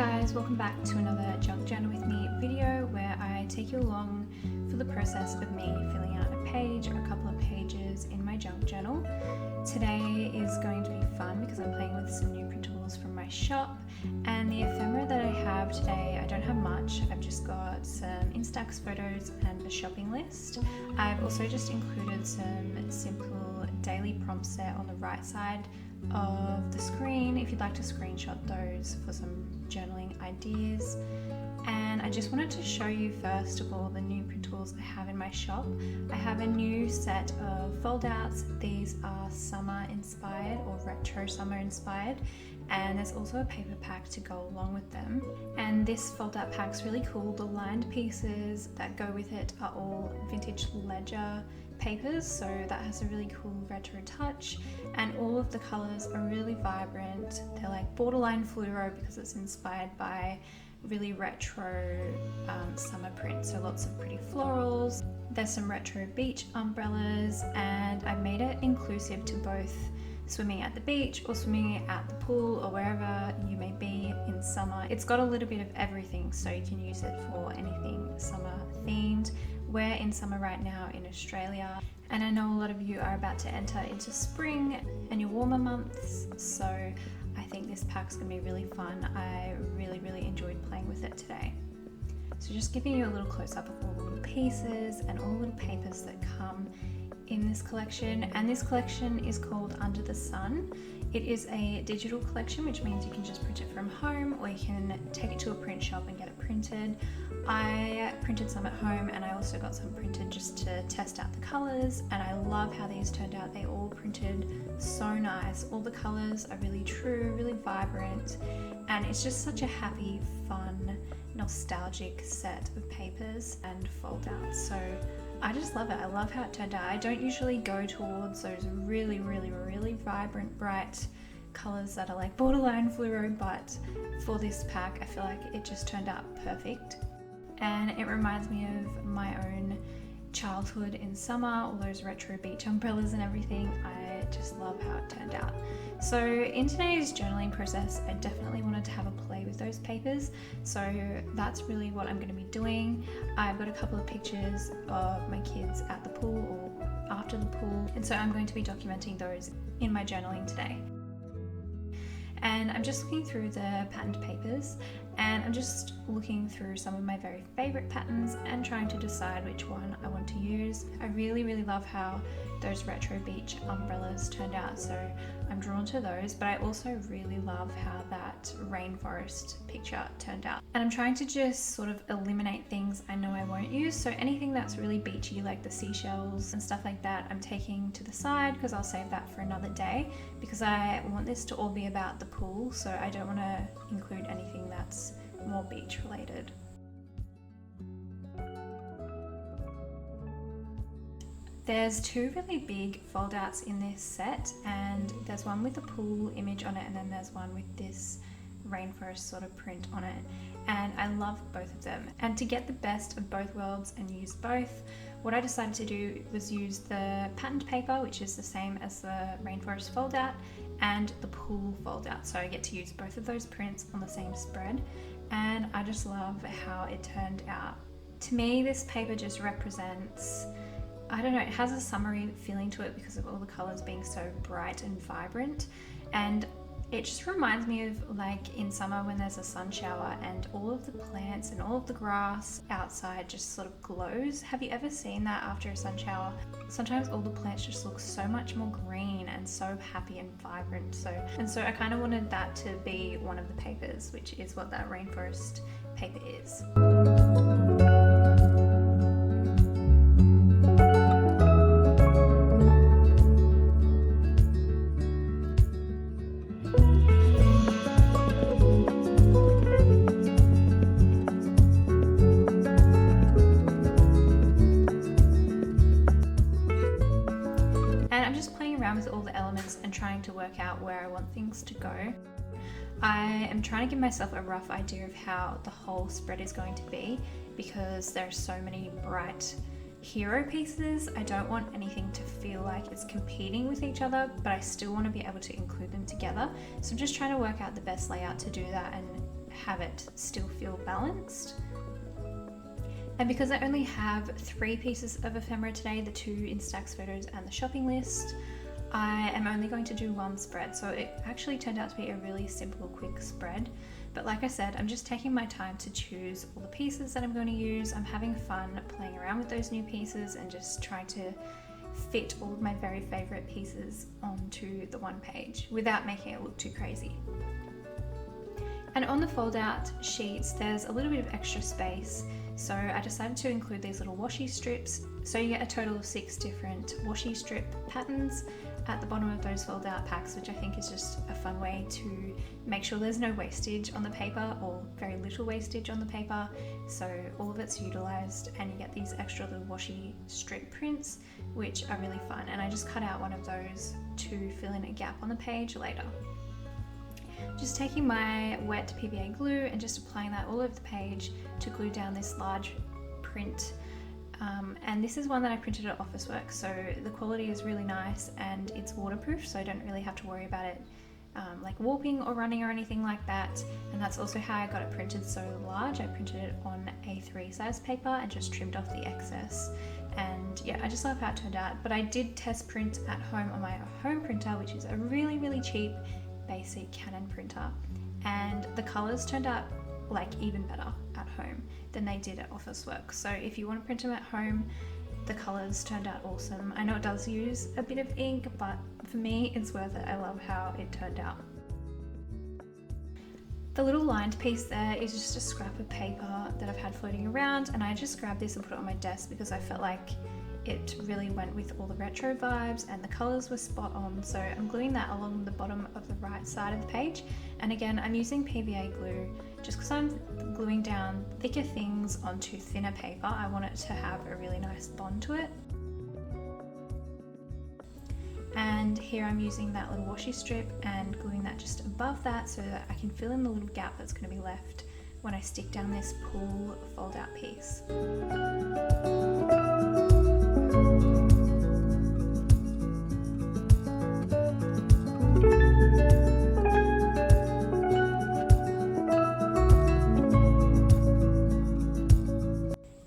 guys, welcome back to another Junk Journal with me video where I take you along for the process of me filling out a page or a couple of pages in my junk journal. Today is going to be fun because I'm playing with some new printables from my shop, and the ephemera that I have today, I don't have much. I've just got some Instax photos and a shopping list. I've also just included some simple daily prompts there on the right side of the screen if you'd like to screenshot those for some journaling ideas. And I just wanted to show you first of all the new printables I have in my shop. I have a new set of fold outs. These are summer inspired or retro summer inspired, and there's also a paper pack to go along with them. And this fold out pack's really cool. The lined pieces that go with it are all vintage ledger papers, so that has a really cool retro touch, and all of the colors are really vibrant. They're like borderline fluoro because it's inspired by really retro summer print, so lots of pretty florals. There's some retro beach umbrellas, and I made it inclusive to both swimming at the beach or swimming at the pool or wherever you may be in summer. It's got a little bit of everything, so you can use it for anything summer themed. We're in summer right now in Australia, and I know a lot of you are about to enter into spring and your warmer months, so I think this pack's gonna be really fun. I really enjoyed playing with it today. So just giving you a little close up of all the little pieces and all the little papers that come in this collection. And this collection is called Under the Sun. It is a digital collection, which means you can just print it from home or you can take it to a print shop and get it printed. I printed some at home, and I also got some printed just to test out the colors, and I love how these turned out. They all printed so nice. All the colors are really true, really vibrant, and it's just such a happy, fun, nostalgic set of papers and fold outs. So I just love it. I love how it turned out. I don't usually go towards those really vibrant, bright colors that are like borderline fluoro, but for this pack I feel like it just turned out perfect. And it reminds me of my own childhood in summer, all those retro beach umbrellas and everything. I just love how it turned out. So in today's journaling process, I definitely wanted to have a play with those papers. So that's really what I'm going to be doing. I've got a couple of pictures of my kids at the pool or after the pool, and so I'm going to be documenting those in my journaling today. And I'm just looking through the patterned papers, and I'm just looking through some of my very favorite patterns and trying to decide which one I want to use. I really love how those retro beach umbrellas turned out, so I'm drawn to those, but I also really love how that rainforest picture turned out. And I'm trying to just sort of eliminate things I know I won't use, so anything that's really beachy like the seashells and stuff like that I'm taking to the side because I'll save that for another day, because I want this to all be about the pool, so I don't want to include anything that's more beach related. There's two really big fold outs in this set, and there's one with a pool image on it, and then there's one with this rainforest sort of print on it, and I love both of them. And to get the best of both worlds and use both, what I decided to do was use the patterned paper, which is the same as the rainforest fold out, and the pool fold out, so I get to use both of those prints on the same spread, and I just love how it turned out. To me, this paper just represents, I don't know, it has a summery feeling to it because of all the colors being so bright and vibrant, and it just reminds me of like in summer when there's a sun shower and all of the plants and all of the grass outside just sort of glows. Have you ever seen that after a sun shower? Sometimes all the plants just look so much more green and so happy and vibrant. So I kind of wanted that to be one of the papers, which is what that rainforest paper is. With all the elements and trying to work out where I want things to go. I am trying to give myself a rough idea of how the whole spread is going to be, because there are so many bright hero pieces. I don't want anything to feel like it's competing with each other, but I still want to be able to include them together. So I'm just trying to work out the best layout to do that have it still feel balanced. And because I only have 3 pieces of ephemera today, the 2 Instax photos and the shopping list, I am only going to do 1 spread. So it actually turned out to be a really simple, quick spread. But like I said, I'm just taking my time to choose all the pieces that I'm going to use. I'm having fun playing around with those new pieces and just trying to fit all of my very favorite pieces onto the one page without making it look too crazy. And on the fold out sheets, there's a little bit of extra space. So I decided to include these little washi strips. So you get a total of 6 different washi strip patterns at the bottom of those fold out packs, which I think is just a fun way to make sure there's no wastage on the paper, or very little wastage on the paper. So all of it's utilized, and you get these extra little washi strip prints, which are really fun. And I just cut out one of those to fill in a gap on the page later. Just taking my wet PVA glue and just applying that all over the page to glue down this large print. And this is one that I printed at Officeworks, so the quality is really nice and it's waterproof, so I don't really have to worry about it like warping or running or anything like that. And that's also how I got it printed so large. I printed it on A3 size paper and just trimmed off the excess. And yeah, I just love how it turned out. But I did test print at home on my home printer, which is a really, really cheap basic Canon printer, and the colors turned out like even better at home than they did at Officeworks. So if you want to print them at home, the colors turned out awesome. I know it does use a bit of ink, but for me it's worth it. I love how it turned out. The little lined piece there is just a scrap of paper that I've had floating around, and I just grabbed this and put it on my desk because I felt like it really went with all the retro vibes and the colors were spot on. So I'm gluing that along the bottom of the right side of the page. And again, I'm using PVA glue just because I'm gluing down thicker things onto thinner paper. I want it to have a really nice bond to it. And here I'm using that little washi strip and gluing that just above that so that I can fill in the little gap that's going to be left when I stick down this pull fold out piece.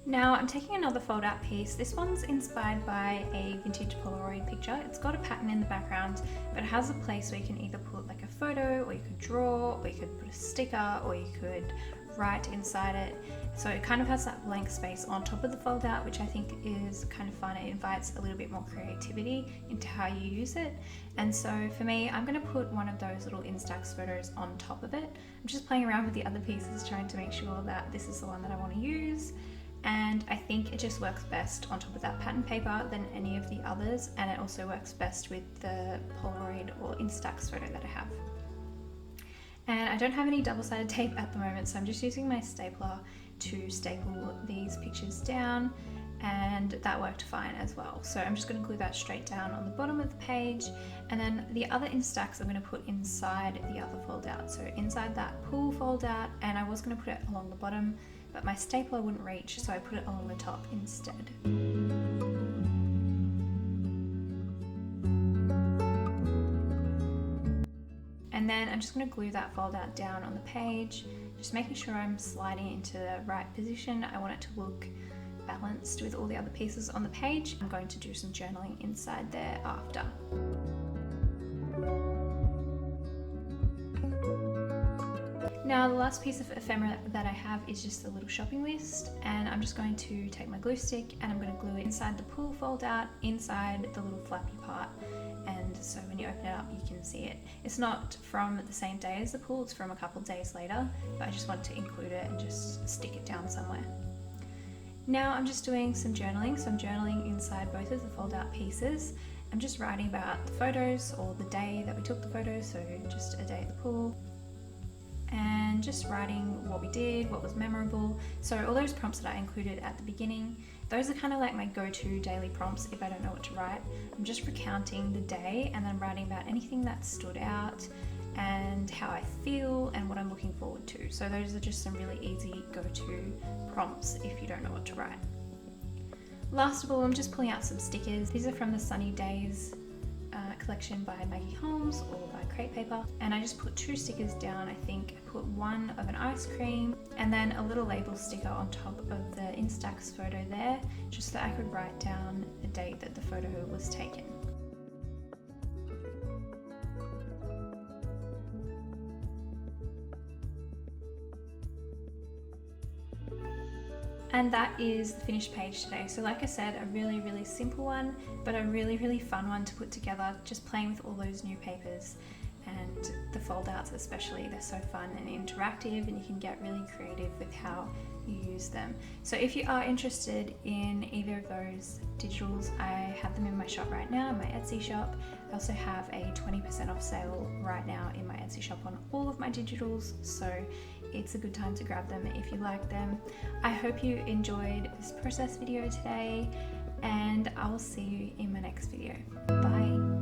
Now I'm taking another fold out piece. This one's inspired by a vintage Polaroid picture. It's got a pattern in the background, but it has a place where you can either put like a photo, or you could draw, or you could put a sticker, or you could write inside it. So it kind of has that blank space on top of the fold out, which I think is kind of fun. It invites a little bit more creativity into how you use it. And so for me, I'm going to put one of those little Instax photos on top of it. I'm just playing around with the other pieces, trying to make sure that this is the one that I want to use. And I think it just works best on top of that pattern paper than any of the others, and it also works best with the Polaroid or Instax photo that I have. And I don't have any double-sided tape at the moment, so I'm just using my stapler to staple these pictures down, and that worked fine as well. So I'm just going to glue that straight down on the bottom of the page, and then the other Instax I'm going to put inside the other fold out. So inside that pull fold out, and I was going to put it along the bottom, but my stapler wouldn't reach, so I put it along the top instead. And then I'm just going to glue that fold out down on the page, just making sure I'm sliding it into the right position. I want it to look balanced with all the other pieces on the page. I'm going to do some journaling inside there after. Now the last piece of ephemera that I have is just a little shopping list, and I'm just going to take my glue stick and I'm going to glue it inside the pull fold out, inside the little flappy part, and so when you open it up you can see it. It's not from the same day as the pull, it's from a couple days later, but I just want to include it and just stick it down somewhere. Now I'm just doing some journaling, so I'm journaling inside both of the fold out pieces. I'm just writing about the photos or the day that we took the photos, so just a day at the pull, and just writing what we did, what was memorable. So all those prompts that I included at the beginning, those are kind of like my go-to daily prompts if I don't know what to write. I'm just recounting the day and then writing about anything that stood out and how I feel and what I'm looking forward to. So those are just some really easy go-to prompts if you don't know what to write. Last of all, I'm just pulling out some stickers. These are from the Sunny Days collection by Maggie Holmes or by Crate Paper, and I just put 2 stickers down. I think I put one of an ice cream and then a little label sticker on top of the Instax photo there, just so I could write down the date that the photo was taken. And that is the finished page today. So like I said, a really simple one, but a really fun one to put together, just playing with all those new papers. And the fold outs especially, they're so fun and interactive, and you can get really creative with how you use them. So if you are interested in either of those digitals, I have them in my shop right now, in my Etsy shop. I also have a 20% off sale right now in my Etsy shop on all of my digitals, so it's a good time to grab them if you like them. I hope you enjoyed this process video today, and I will see you in my next video. Bye.